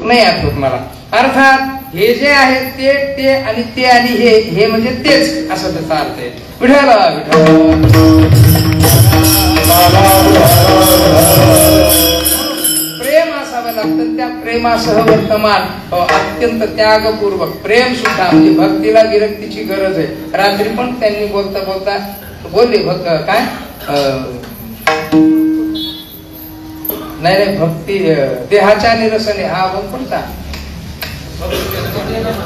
नाही आठवत मला. अर्थात हे जे आहे ते आणि ते आणि हे म्हणजे तेच असं त्याचा अर्थ आहे. विठ्ठल प्रेम असावं लागतं. त्या प्रेमासह वर्तमान अत्यंत त्यागपूर्वक प्रेम सुद्धा म्हणजे भक्तीला विरक्तीची गरज आहे. रात्री पण त्यांनी बोलता बोलता बोलले भक्त काय नाही भक्ती देहाच्या निरसने हा बोल कोणता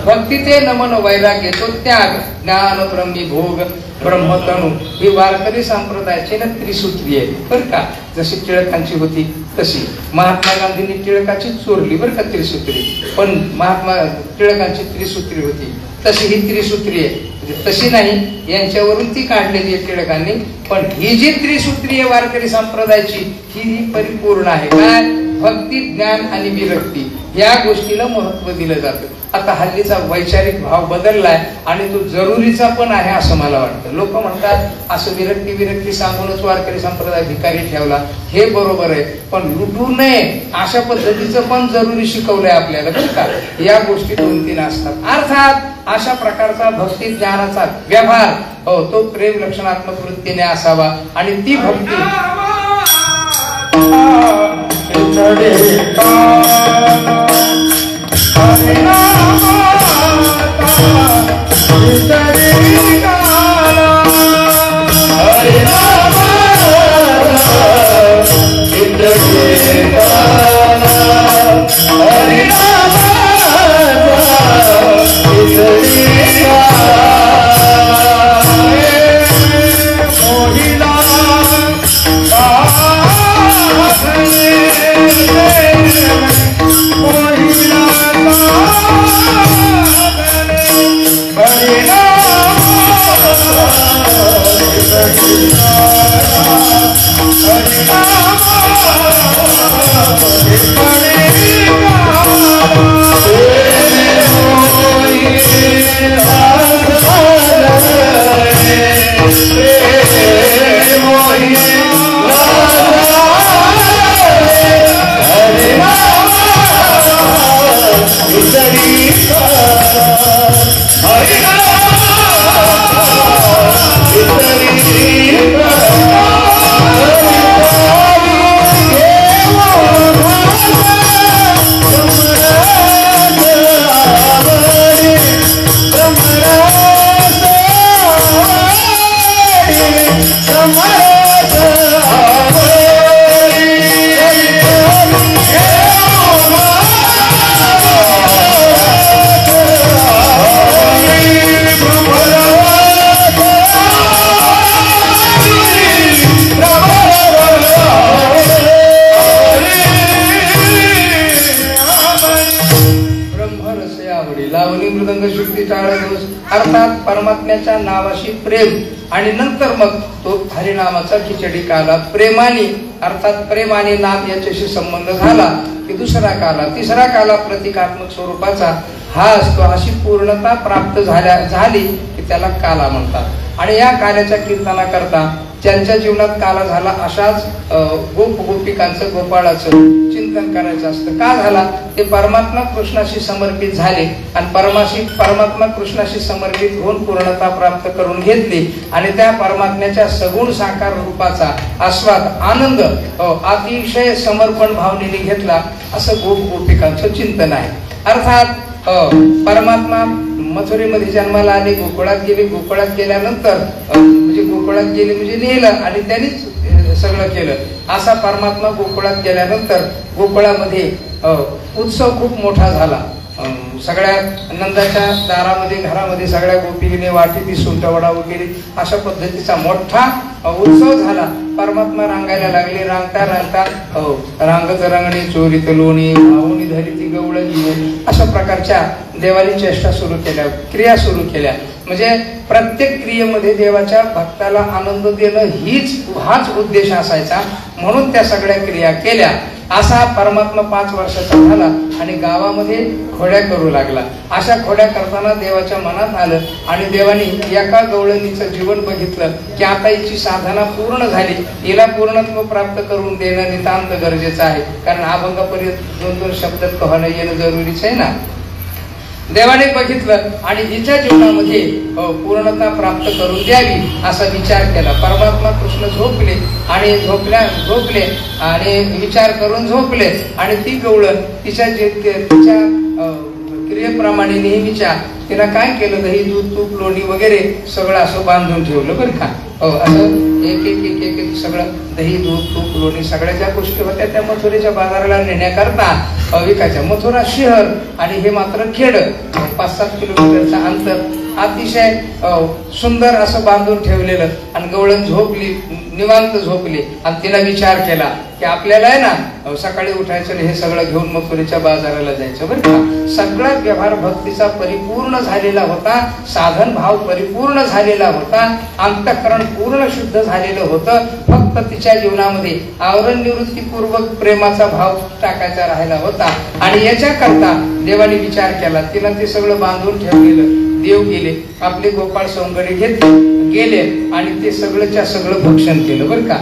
भक्ती ते नमन वैराग्य तो त्याग ज्ञान ब्रह्मी भोग ब्रह्मतणू ही वारकरी संप्रदायाची ना त्रिसूत्री आहे बर का. जशी टिळकांची होती तशी महात्मा गांधींनी टिळकाची चोरली बर का त्रिसूत्री, पण महात्मा टिळकांची त्रिसूत्री होती तशी ही त्रिसूत्री आहे. तशी नाही यांच्यावरून ती काढलेली आहे टिळकांनी, पण ही जी त्रिसूत्री आहे वारकरी संप्रदायाची ही परिपूर्ण आहे. काय भक्ती ज्ञान आणि विरक्ती या गोष्टीला महत्व दिलं जातं. आता हल्लीचा वैचारिक भाव बदललाय आणि तो जरुरीचा पण आहे असं मला वाटतं. लोक म्हणतात असं विरक्ती सांगूनच वारकरी संप्रदाय भिकारी ठेवला, हे बरोबर आहे, पण लुटू नये अशा पद्धतीचं पण जरुरी शिकवलंय आपल्याला बरं का. या गोष्टी 2-3 असतात. अर्थात अशा प्रकारचा भक्ती ज्ञानाचा व्यवहार तो प्रेम लक्षणात्मक वृत्तीने असावा आणि ती भक्ती अर्थात परमात्म्याच्या नावाशी प्रेम आणि नंतर मग तो हरिनामाचा खिचडी काला प्रेमाने अर्थात प्रेमाने नाम याच्याशी संबंध झाला की दुसरा काला तिसरा काला प्रतिकात्मक स्वरूपाचा हा असतो. अशी पूर्णता प्राप्त झाली की त्याला काला म्हणतात. आणि या काल्याच्या कीर्तनाकरता ज्यांच्या जीवनात काला झाला अशाच गोपिकांचं गोपाळाचं चिंतन करायचं असतं. का झाला ते परमात्मा कृष्णाशी समर्पित झाले आणि परमात्मा कृष्णाशी समर्पित होऊन पूर्णता प्राप्त करून घेतली आणि त्या परमात्म्याच्या सगुण साकार रूपाचा आस्वाद आनंद अतिशय समर्पण भावनेने घेतला असं गोपिकांचं चिंतन आहे. अर्थात परमात्मा मथुरेमध्ये जन्माला आले, गोकुळात गेले, गोकुळात गेल्यानंतर म्हणजे गोकुळात गेले म्हणजे नेलं आणि त्यांनीच सगळं केलं. असा परमात्मा गोकुळात गेल्यानंतर गोकुळामध्ये उत्सव खूप मोठा झाला. सगळ्या नंदाच्या दारामध्ये घरामध्ये सगळ्या गोपीने वाटी सुंटवडा वगैरे अशा पद्धतीचा मोठा उत्सव झाला. परमात्मा रांगायला लागले. रांगता रांगता रांगत रंगणी चोरीत लोणी भाऊनी धरिती गवळणी अशा प्रकारच्या देवानी चेष्टा सुरू केल्या, क्रिया सुरू केल्या. म्हणजे प्रत्येक क्रियेमध्ये देवाच्या भक्ताला आनंद देणं हाच उद्देश असायचा. म्हणून त्या सगळ्या क्रिया केल्या. असा परमात्मा 5 वर्षाचा झाला आणि गावामध्ये खोड्या करू लागला. अशा खोड्या करताना देवाच्या मनात आलं आणि देवानी एका गवळणीचं जीवन बघितलं की आता हिची साधना पूर्ण झाली, हिला पूर्णत्व प्राप्त करून देणं नितांत गरजेचं आहे. कारण अभंगापर्यंत 2-2 शब्द कहणं येणं जरुरीच आहे ना. देवाने बघितलं आणि हिच्या जीवनामध्ये पूर्णता प्राप्त करून द्यावी असा विचार केला. परमात्मा कृष्ण झोपले आणि झोपले आणि विचार करून झोपले आणि ती गवळण तिच्या क्रियेप्रमाणे नेहमीच्या तिला काय केलं, दही दूध तूप लोणी वगैरे सगळं असं बांधून ठेवलं बरं का. असं एक एक एक एक एक सगळं दही दूध तूप लोणी सगळ्या ज्या गोष्टी होत्या त्या मथुरेच्या बाजाराला नेण्याकरता विकायच्या. मथुरा शहर आणि हे मात्र खेड, 5-7 किलोमीटरचं अंतर. अतिशय सुंदर असं बांधून ठेवलेलं आणि गवळण झोपली, निवांत झोपली आणि तिला विचार केला की आपल्याला आहे ना सकाळी उठायचं हे सगळं घेऊन मथुरेच्या बाजाराला जायचं बरं का. सगळा व्यवहार भक्तीचा परिपूर्ण झालेला होता, साधन भाव परिपूर्ण झालेला होता, अंतःकरण पूर्ण शुद्ध झालेलं होतं. फक्त तिच्या जीवनामध्ये आवरण निवृत्तीपूर्वक प्रेमाचा भाव टाकायचा राहिला होता आणि याच्याकरता देवाने विचार केला. तिला ते सगळं बांधून ठेवलेलं. देव गेले, आपले गोपाळ सौंगडी घेतले गेले आणि ते सगळंच्या सगळं भक्षण केलं बरं का.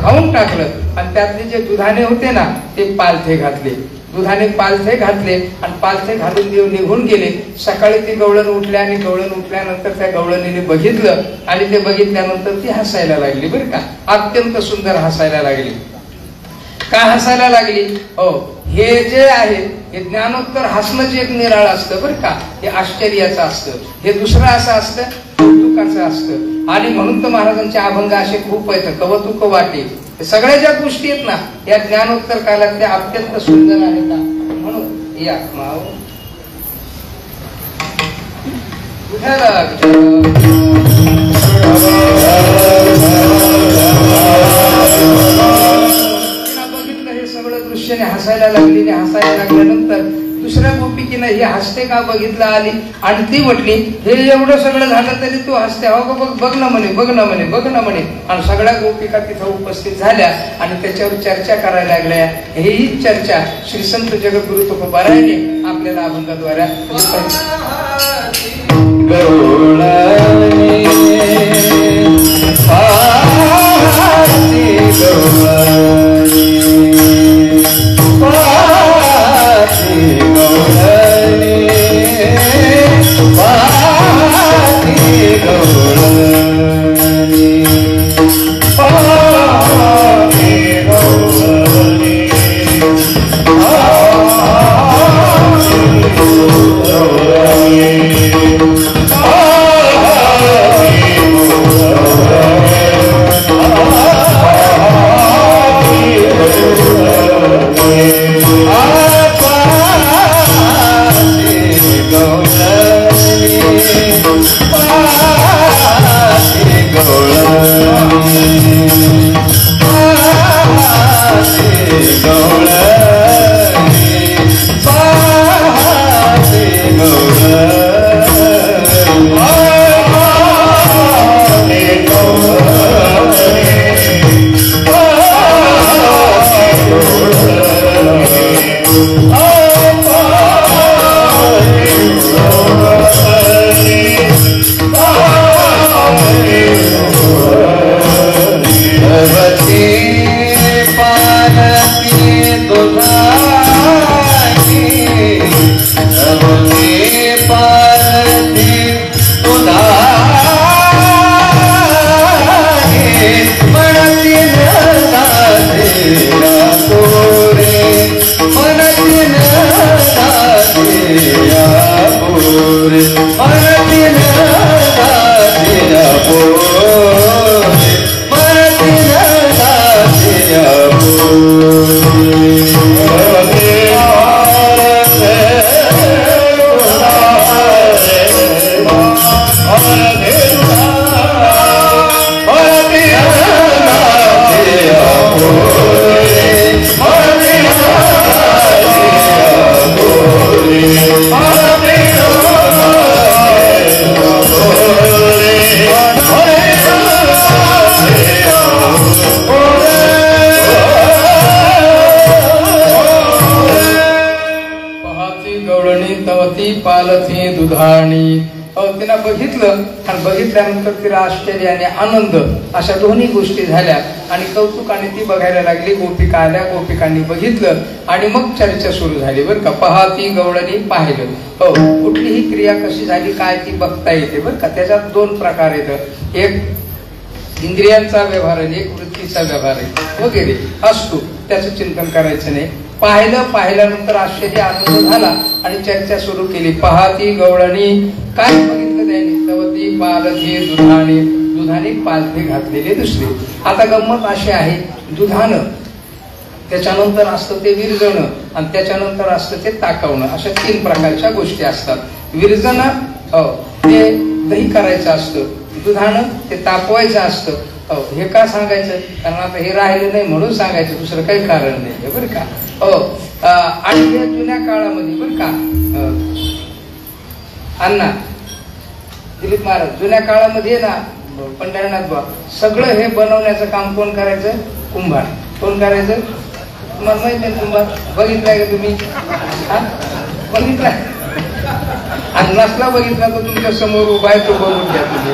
खाऊन टाकलं आणि त्यातले जे दुधाने होते ना ते पालथे घातले. दुधाने पालथे घातले आणि पालथे घालून देव निघून गेले. सकाळी ती गवळण उठल्या आणि गवळण उठल्यानंतर त्या गवळणीने बघितलं आणि ते बघितल्यानंतर ती हसायला लागली बरं का. अत्यंत सुंदर हसायला लागली. का हसायला लागली? हे जे आहे हे ज्ञानोत्तर हसणं जे एक निराळ असतं बरं का, हे आश्चर्याचं असतं. हे दुसरं असं असतं कौतुकाचं असतं. आणि म्हणून तर महाराजांचे अभंग असे खूप आहेत. कौतुक वाटे सगळ्या ज्या गोष्टी आहेत ना या ज्ञानोत्तर कालात त्या अत्यंत सुंदर आहेत. म्हणून या माव बघितलं हे सगळं दृश्याने हसायला लागली. हसायला लागल्यानंतर दुसऱ्या गोपिकीनं हे हसते का बघितलं आली आणि ती म्हटली हे एवढं सगळं झालं तरी तू हसते, हो बघ बघ ना म्हणे, बघ ना म्हणे, बघ ना म्हणे. आणि सगळ्या गोपिका तिथं उपस्थित झाल्या आणि त्याच्यावर चर्चा करायला लागल्या. ही चर्चा श्री संत जगद्गुरु तुकोबारायाने आपल्याला अभंगाद्वारे Ah पहाती गवळणी तवती पालथी दुधाणी. तिला बघितलं आणि बघितल्यानंतर तिला आश्चर्य आणि आनंद अशा दोन्ही गोष्टी झाल्या आणि कौतुकाने ती बघायला लागली. गोपिका आल्या, गोपिकांनी बघितलं आणि मग चर्चा सुरू झाली बरं का. पहाती गवळणी पाहिलं. कुठलीही क्रिया कशी झाली काय ती बघता येते बरं का. त्याच्यात दोन प्रकार येतं, एक इंद्रियांचा व्यवहार आणि एक वृत्तीचा व्यवहार आहे वगैरे असतो, त्याचं चिंतन करायचं नाही. पाहिल्यानंतर आश्चर्य आनंद झाला आणि चर्चा सुरू केली. पहाती गवळणी काय बघितलं त्यांनी, तवती पालथी दुधाने, दुधाने पालथी घातलेली दुसरी. आता गंमत अशी आहे, दुधानं त्याच्यानंतर असतं ते विरजणं आणि त्याच्यानंतर असतं ते ताकवणं, अशा तीन प्रकारच्या गोष्टी असतात. विरजणं ते दही करायचं असतं, दुधानं ते तापवायचं असतं. हे का सांगायचं, कारण आता हे राहिलं नाही म्हणून सांगायचं, दुसरं काही कारण नाही बरं का. आणि या जुन्या काळामध्ये बरं का अण्णा दिलीप महाराज, जुन्या काळामध्ये ना पंढरनाथ बा सगळं हे बनवण्याचं काम कोण करायचं, कुंभार. कोण करायचं तुम्हाला माहित नाही, कुंभार बघितलाय का तुम्ही, बघितलाय आणि नसला बघितला तर तुमच्या समोर उभा आहे तो बघून घ्या तुम्ही.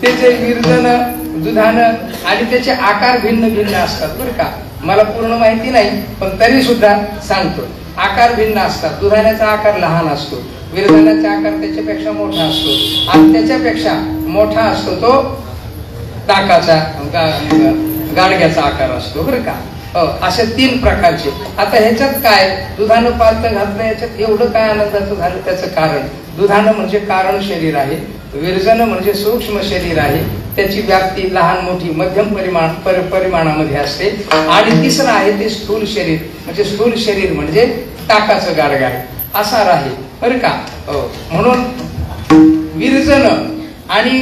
त्याचे विरजन दुधानं आणि त्याचे आकार भिन्न भिन्न असतात बरं का. मला पूर्ण माहिती नाही पण तरी सुद्धा सांगतो. आकार भिन्न असतात. दुधाण्याचा आकार लहान असतो, विरजनाचा आकार त्याच्यापेक्षा मोठा असतो आणि त्याच्यापेक्षा मोठा असतो तो टाकाचा गाडग्याचा आकार असतो बरं का. असे तीन प्रकारचे. आता ह्याच्यात काय, दुधानं पालथं घातलं, याच्यात एवढं काय आनंदाचं झालं त्याचं कारण, दुधानं म्हणजे कारण शरीर आहे, विरजन म्हणजे सूक्ष्म शरीर आहे, त्याची व्याप्ती लहान मोठी मध्यम परिमाणामध्ये असते. आणि तिसरं आहे ते स्थूल शरीर, म्हणजे स्थूल शरीर म्हणजे टाकाचं गाडगा आहे असा आहे बरं का. म्हणून विरजन आणि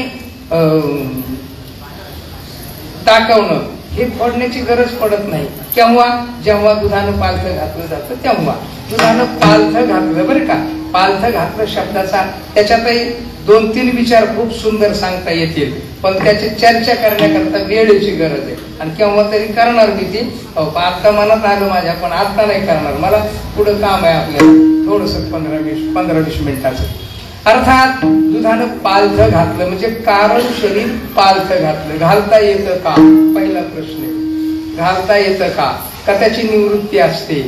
टाकवणं हे फोडण्याची गरज पडत नाही. केव्हा, जेव्हा दुधानं पालथं घातलं जातं तेव्हा. दुधानं पालथं घातलं बरं का. पालथं घातलं शब्दाचा त्याच्यातही दोन तीन विचार खूप सुंदर सांगता येतील, पण त्याची चर्चा करण्याकरता वेळेची गरज आहे आणि केव्हा तरी करणार मी ती. आता मनात आलं माझ्या, पण आता नाही करणार, मला पुढं काम आहे आपल्याला थोडस 15-20 मिनिटाचं. अर्थात दुधानं पालथं घातलं म्हणजे कारण शरीर पालथं घातलं. घालता येतं का, पहिला प्रश्न. घालता येतं का त्याची निवृत्ती असते.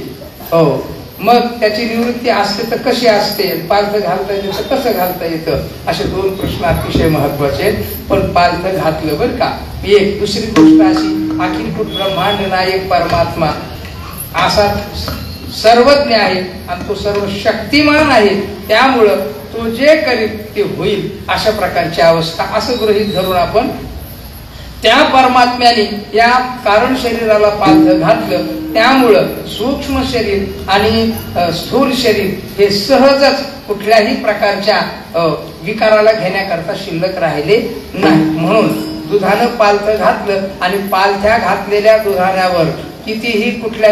मग त्याची निवृत्ती असते तर कशी असते, पालथं घालता येतं तर कसं घालता येतं, असे दोन प्रश्न अतिशय महत्वाचे आहेत. पण पालथं घातलं बरं का. एक दुसरी गोष्ट अशी, अखिलभूत ब्रह्मांड नायक परमात्मा असा सर्वज्ञ आहे आणि तो सर्व शक्तिमान आहे, त्यामुळं तो जे करील ते होईल अशा प्रकारची अवस्था असं गृहीत धरून आपण त्या परमात्म्याने या कारण शरीराला पालथं घातलं, त्यामुळं सूक्ष्म शरीर आणि स्थूल शरीर हे सहजच कुठल्याही प्रकारच्या विकाराला घेण्याकरता शिल्लक राहिले नाही. म्हणून दुधानं पालथं घातलं आणि पालथ्या घातलेल्या दुधाण्यावर कितीही कुठल्या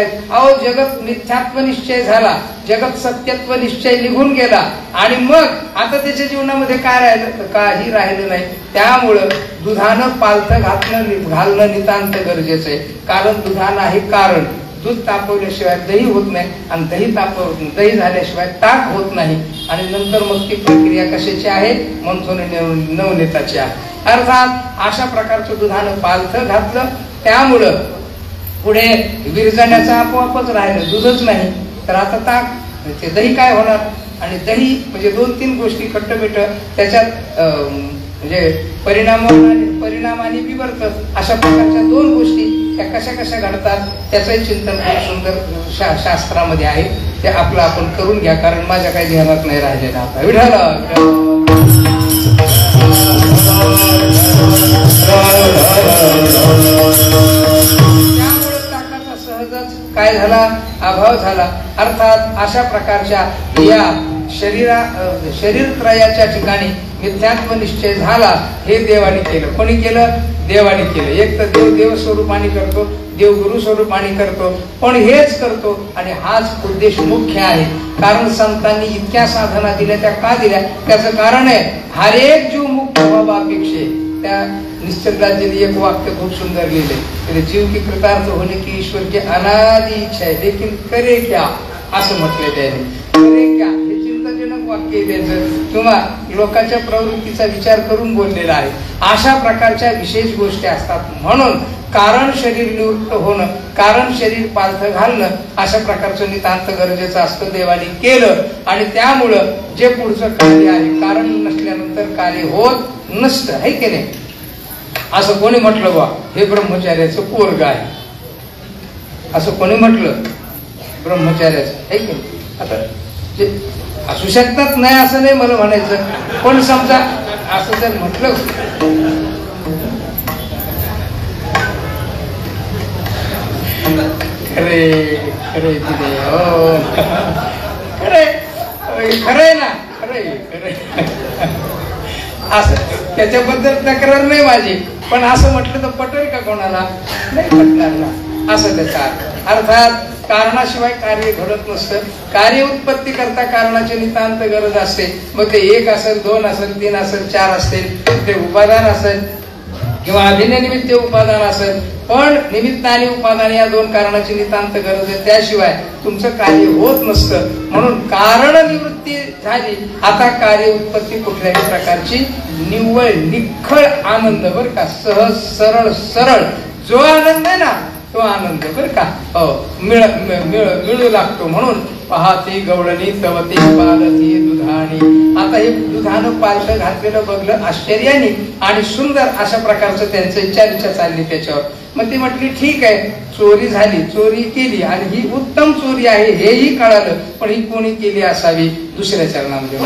जगत मिथ्यात्व निश्चय झाला, जगत सत्यत्व निश्चय निघून गेला आणि मग आता त्याच्या जीवनामध्ये काय राहिलं तर काही राहिलं नाही. त्यामुळं दुधानं पालथं घालणं नितांत गरजेचं आहे. कारण दुधानं आहे कारण. दूध तापवल्याशिवाय दही होत नाही आणि दही झाल्याशिवाय ताक होत नाही आणि नंतर मग ती प्रक्रिया कशाची आहे, मंथन नवनीताची आहे. अर्थात अशा प्रकारचं दुधानं पालथं घातलं, त्यामुळं पुढे विरजण्याचं आपोआपच राहिलं, दूधच नाही तर आता ताक, ते दही काय होणार. आणि दही म्हणजे दोन तीन गोष्टी खट्टमिठ त्याच्यात म्हणजे परिणामाने विवर्तत अशा प्रकारच्या दोन गोष्टी त्या कशा कशा घडतात त्याचंही चिंतन खूप सुंदर शास्त्रामध्ये आहे. ते आपलं आपण करून घ्या, कारण माझ्या काही ध्यानात नाही राहिलेलं. आता विठाला काय झाला, अभाव झाला. अर्थात अशा प्रकारच्या या शरीर त्रयाच्या ठिकाणी मिथ्यात्व निश्चय झाला. हे देवाने केलं. कोणी केलं, देवाने केलं. एक तर देव देव स्वरूपाने करतो, देव गुरु स्वरूपाने करतो, पण हेच करतो आणि हाच उद्देश मुख्य आहे. कारण संतांनी इतक्या साधना दिल्या, त्या का दिल्या, त्याचं कारण आहे हर एक जीव मुक्त व्हावा अपेक्षे. त्या निश्चलदाजीने एक वाक्य खूप सुंदर लिहिले, जीव की कृतार्थ होणे की ईश्वर की अनादि इच्छा आहे, लेकिन करे क्या असं म्हटलं त्याने. करे क्या हे चिंताजनक वाक्य आहे त्याचं, किंवा लोकांच्या प्रवृत्तीचा विचार करून बोललेला आहे. अशा प्रकारच्या विशेष गोष्टी असतात. म्हणून कारण शरीर निवृत्त होणं, कारण शरीर पालथ घालणं अशा प्रकारचं नितांत गरजेचं असतं. देवाने केलं आणि त्यामुळं जे पुढचं कार्य आहे, कारण नसल्यानंतर कार्य होत नसतं, है की नाही. असं कोणी म्हटलं बा हे ब्रह्मचार्याचं पोरग आहे, असं कोणी म्हटलं ब्रह्मचार्याचं, है की नाही. आता जे असू शकतात नाही असं नाही मला म्हणायचं, पण समजा असं जर म्हटलं, खरे खरे हो खरे खरंय ना, खरे खरे असं त्याच्याबद्दल तक्रार नाही माझी, पण असं म्हटलं तर पटेल का कोणाला, नाही पटणार ना, असं त्याचा अर्थात कारणाशिवाय कार्य घडत नसतं. कार्य उत्पत्ती करता कारणाची नितांत गरज असते. मग ते 1 असेल, 2 असेल, 3 असेल, 4 असतील, ते उपादान असेल किंवा अभिनयनिमित्त उपादान असेल, पण निमित्त आणि उपादान या 2 कारणाची नितांत गरज आहे, त्याशिवाय तुमचं कार्य होत नसतं. म्हणून कारण निवृत्ती झाली, आता कार्य उत्पत्ती कुठल्याही प्रकारची निव्वळ निखळ आनंद बर का, सहज सरळ सरळ जो आनंद आहे ना तो आनंद बर का मिळू लागतो. म्हणून पाहती गवळणी तवती पालती दुधाणी. आता हे दुधानं पालथं घातलेलं बघलं आश्चर्याने आणि सुंदर अशा प्रकारचं त्यांचं चर्चा चालली त्याच्यावर. मग ती म्हटली ठीक आहे, चोरी झाली, चोरी केली आणि ही उत्तम चोरी आहे हेही कळालं, पण ही कोणी केली असावी. दुसऱ्या चरणामध्ये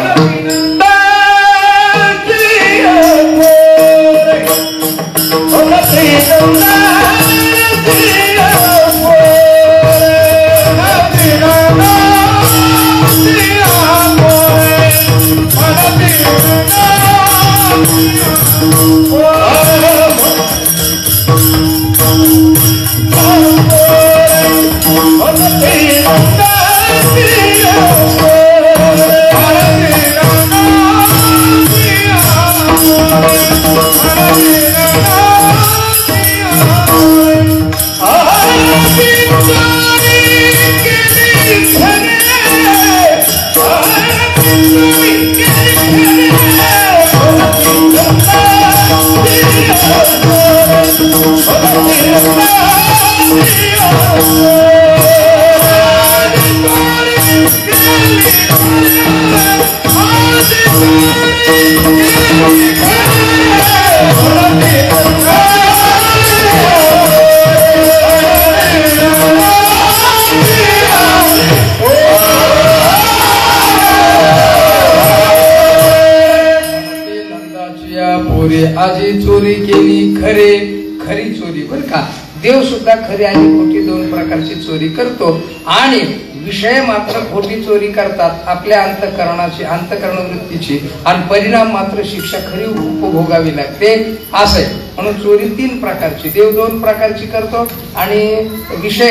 आजी चोरी केली, खरे खरी चोरी बर का. देव सुद्धा खरी आणि खोटी 2 प्रकारची चोरी करतो आणि विषय मात्र खोटी चोरी करतात आपल्या अंतःकरणाची, अंतःकरण वृत्तीची, आणि परिणाम मात्र शिक्षा खरी उपभोगावी लागते असं आहे. म्हणून चोरी 3 प्रकारची, देव 2 प्रकारची करतो आणि विषय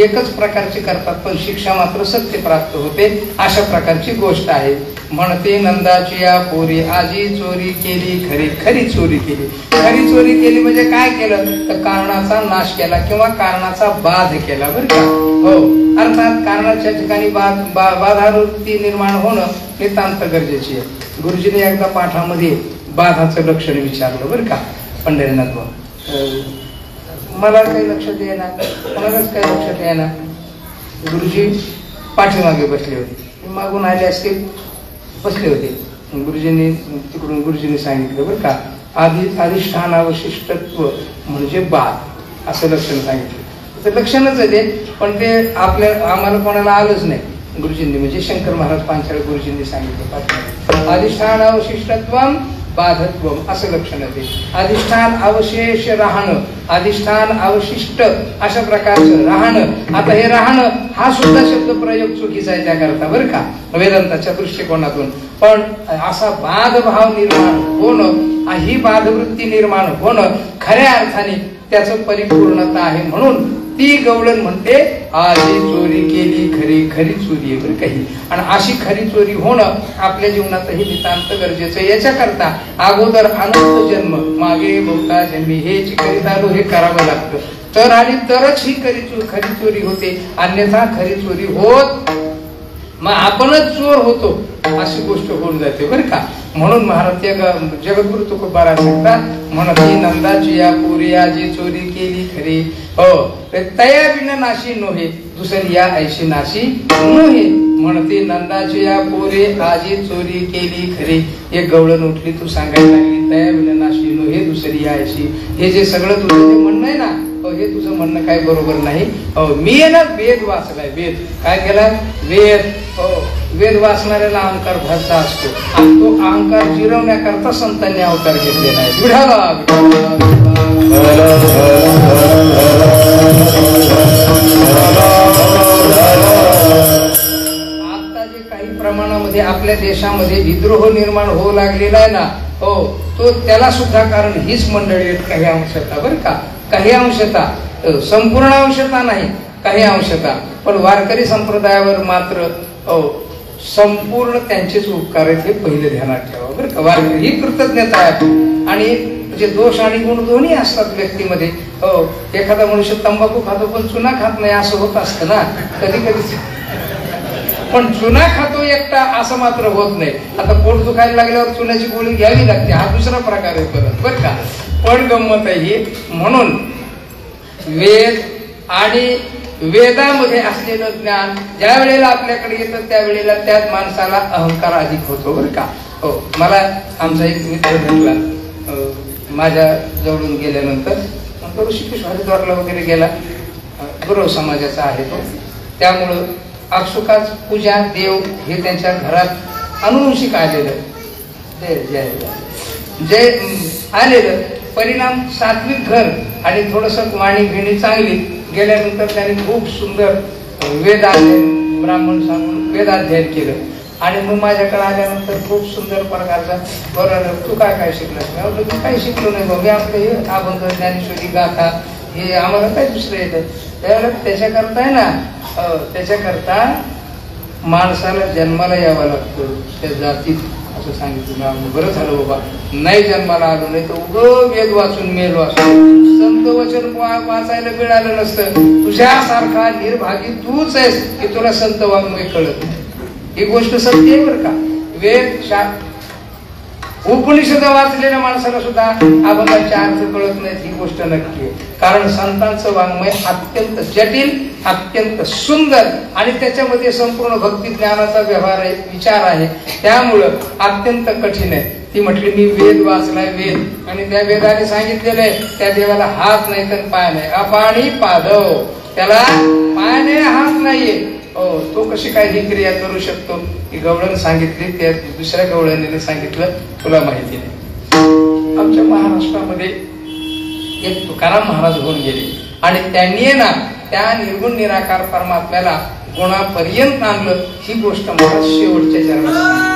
एकच प्रकारची करतात, पण शिक्षा मात्र सत्य प्राप्त होते. अशा प्रकारची गोष्ट आहे. म्हणते नंदाची या पोरी आजी चोरी केली, खरी खरी चोरी केली. खरी चोरी केली म्हणजे काय केलं तर कारणाचा नाश केला किंवा कारणाचा बाध केला बर का. हो, अर्थात कारणाच्या ठिकाणी बाधावृत्ती निर्माण होणं नितांत गरजेची आहे. गुरुजीने एकदा पाठामध्ये बाधाचं लक्षण विचारलं बर का पंढरीनाथ भाऊ. मला काही लक्षात येणार, कोणालाच काही लक्षात येणार. गुरुजी पाठीमागे बसले होते, मागून आले असतील, बसले होते. गुरुजींनी तिकडून गुरुजींनी सांगितलं बरं का, अधिष्ठान अवशिष्टत्व म्हणजे बाध असं लक्षण सांगितलं. तर लक्षणच आहे ते, पण ते आम्हाला कोणाला आलंच नाही. गुरुजींनी म्हणजे शंकर महाराज पांचाळ गुरुजींनी सांगितलं, अधिष्ठान अवशिष्टत्व बाधत्व असं लक्षण आहे. अधिष्ठान अवशेष राहणं, अधिष्ठान अवशिष्ट अशा प्रकारचं राहणं. आता हे राहणं हा सुद्धा शब्द प्रयोग चुकीचा आहे त्याकरता बरं का वेदांताच्या दृष्टिकोनातून. पण असा बाधभाव निर्माण होणं, ही बाधवृत्ती निर्माण होणं खऱ्या अर्थाने त्याचं परिपूर्णता आहे. म्हणून ती गवळण म्हणते आजी चोरी केली खरी खरी चोरी आहे बरं काही. आणि अशी खरी चोरी होणं आपल्या जीवनातही नितांत गरजेचं. याच्याकरता अगोदर अनंत जन्म मागे बहुता जन्मी हे जी करीत आलो हे करावं लागतं. तर आणि तरच ही खरी चोरी होते, अन्यथा खरी चोरी होत मग आपणच चोर होतो अशी गोष्ट होऊन जाते बरं का. म्हणून महाराज जगद्गुरु तुकोबारा सांगतात म्हणती नंदाची या पोरी आजी चोरी केली खरी हो तया बिन नाशी नोहे दुसरी या ऐशी नाशी नोहे. म्हणते नंदाची या पोरे आजी चोरी केली खरी. एक गवळण उठली तू सांगायला लागली तया बिन नाशी नोहे दुसरी या ऐशी. हे जे सगळं तुझं जे म्हणणं आहे ना हे तुझं म्हणणं काय बरोबर नाही. मी आहे ना वेद वाचलाय. वेद काय केला वेद वेद वाचणाऱ्याला अहंकार भरता असतो आणि तो अहंकार जिरवण्याकरता संतांनी अवतार घेतलेला आहे. आता जे काही प्रमाणामध्ये आपल्या देशामध्ये विद्रोह निर्माण होऊ लागलेला आहे ना तो त्याला सुद्धा कारण हीच मंडळी आहेत काही अंशता बरं का. काही अंशता संपूर्ण अंशता नाही काही अंशता पण वारकरी संप्रदायावर मात्र संपूर्ण त्यांचेच उपकार आहेत हे पहिले ध्यानात ठेवा बरं का. वारकरी ही कृतज्ञता आहे. आणि म्हणजे दोष आणि गुण दोन्ही असतात व्यक्तीमध्ये. एखादा मनुष्य तंबाखू खातो पण चुना खात नाही असं होत असतं ना कधी कधी. पण चुना खातो एकटा असं मात्र होत नाही. आता पोट दुखायला लागल्यावर चुन्याची गोळी घ्यावी लागते हा दुसरा प्रकार आहे परत बरं का. पण गंमत आहे ही. म्हणून वेद आणि वेदामध्ये असलेलं ज्ञान ज्या वेळेला आपल्याकडे येतं त्यावेळेला त्यात माणसाला अहंकार अधिक होतो बरं का. मला आमचा एक मित्र भेटला माझ्या जवळून गेल्यानंतर ऋषिकेश हरिद्वारला वगैरे गेला. गुरव समाजाचा आहे तो. त्यामुळं आपसुकाच पूजा देव हे त्यांच्या घरात अनुवंशिक आलेलं जे आलेलं. परिणाम सात्विक घर आणि थोडस वाणी घेणी चांगली. गेल्यानंतर त्यांनी खूप सुंदर वेदाध्ययन ब्राह्मण सांगून वेदाध्ययन केलं. आणि मग माझ्याकडे आल्यानंतर खूप सुंदर प्रकारचा बरं तू काय काय शिकलास. मी काही शिकलो नाही बघ. मी आपलं हे अभंग ज्ञानेश्वरी गाथा हे आम्हाला काय दुसरं येतं. त्याच्याकरता आहे ना त्याच्याकरता माणसाला जन्माला यावं लागतं त्या जातीत असं सांगितलं. बरं झालं बाबा नाही जन्माला आलो नाही तर उगं वेद वाचून मेलो असतो. संत वचन वाचायला मिळालं नसतं. तुझ्यासारखा निर्भागी तूच आहेस की तुला संत वाङ्मय कळत नाही. ही गोष्ट सत्य आहे बरं का. वेद उपनिषद वाचलेल्या माणसाला सुद्धा अभंगाचे अर्थ कळत नाहीत ही गोष्ट नक्की आहे. कारण संतांचं वाङ्मय अत्यंत जटिल अत्यंत सुंदर आणि त्याच्यामध्ये संपूर्ण भक्ती ज्ञानाचा व्यवहार आहे विचार आहे. त्यामुळं अत्यंत कठीण आहे. ती म्हटली मी वेद वाचलाय वेद आणि त्या वेदाने सांगितलेलं आहे त्या देवाला हात नाही तर पाय नाही. अपाणी पादव त्याला पाय नाही हात नाहीये. तो कशी काय ही क्रिया करू शकतो. ही गवळण सांगितली त्या दुसऱ्या गवळणीने सांगितलं तुला माहिती नाही. आमच्या महाराष्ट्रामध्ये एक तुकाराम महाराज होऊन गेले आणि त्यांनी ना त्या निर्गुण निराकार परमात्म्याला गुणापर्यंत आणलं. ही गोष्ट मला शेवटच्या चरणात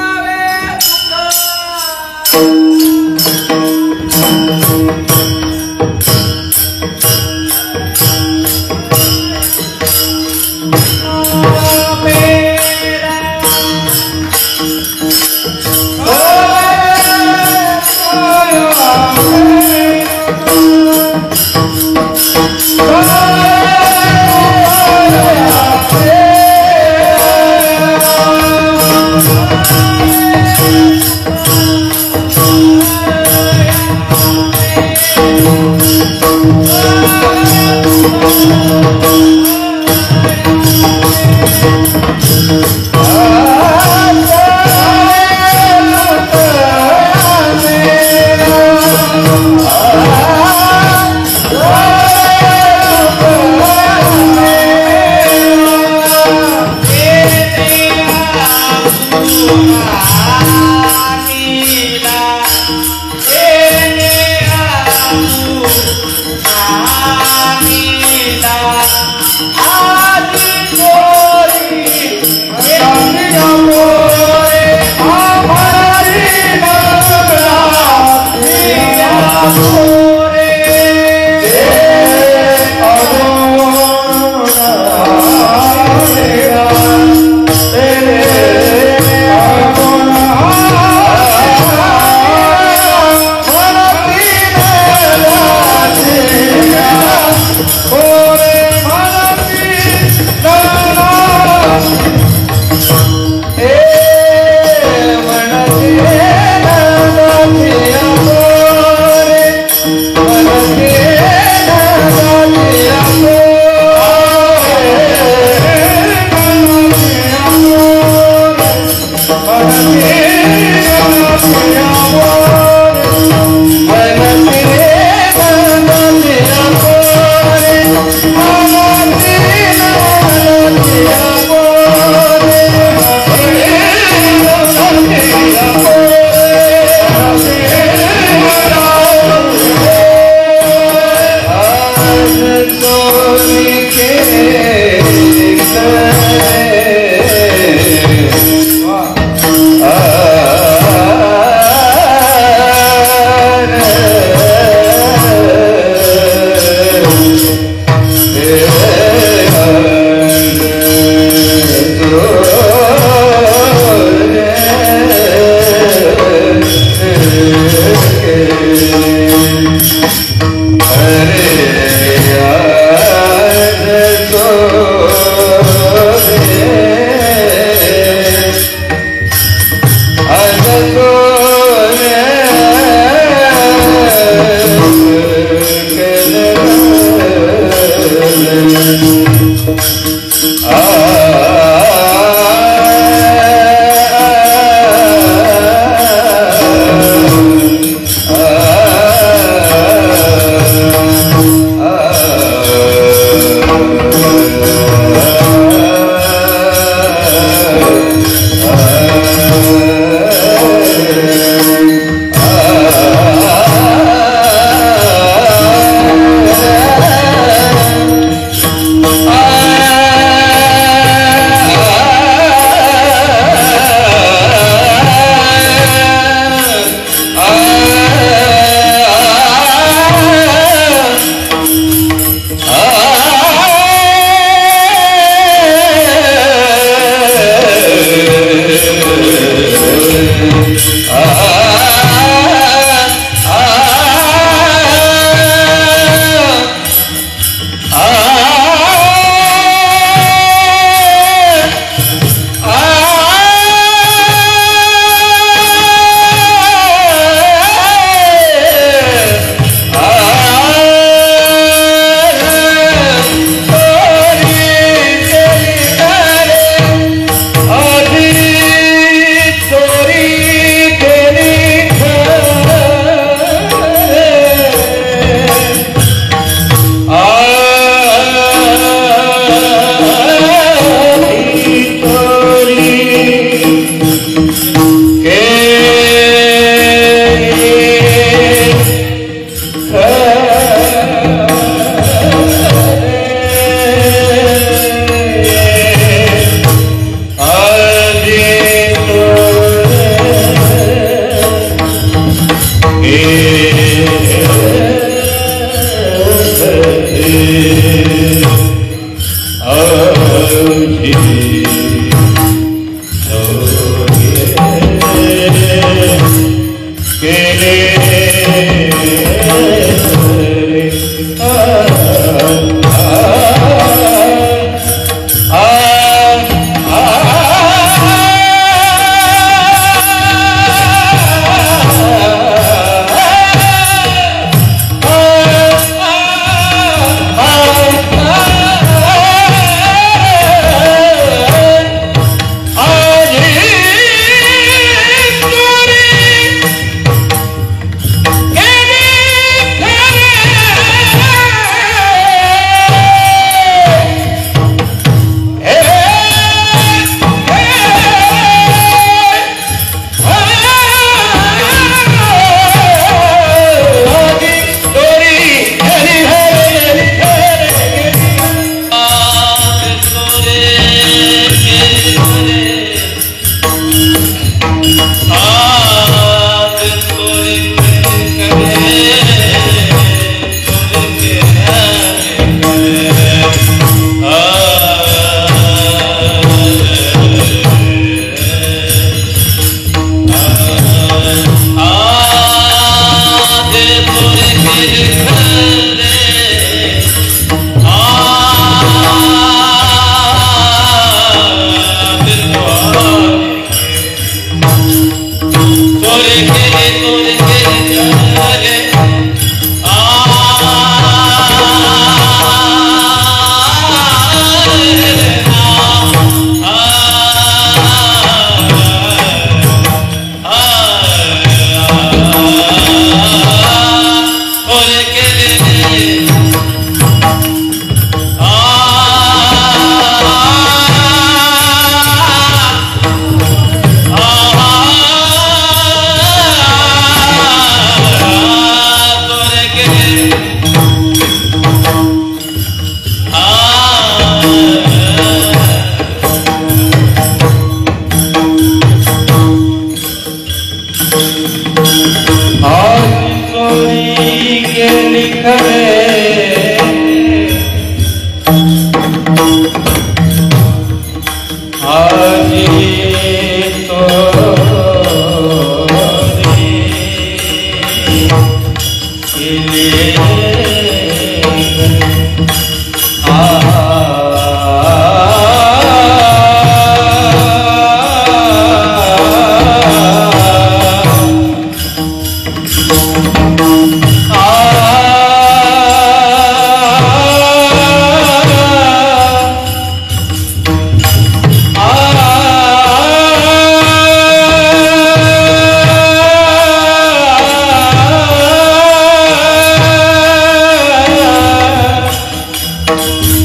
Thank you.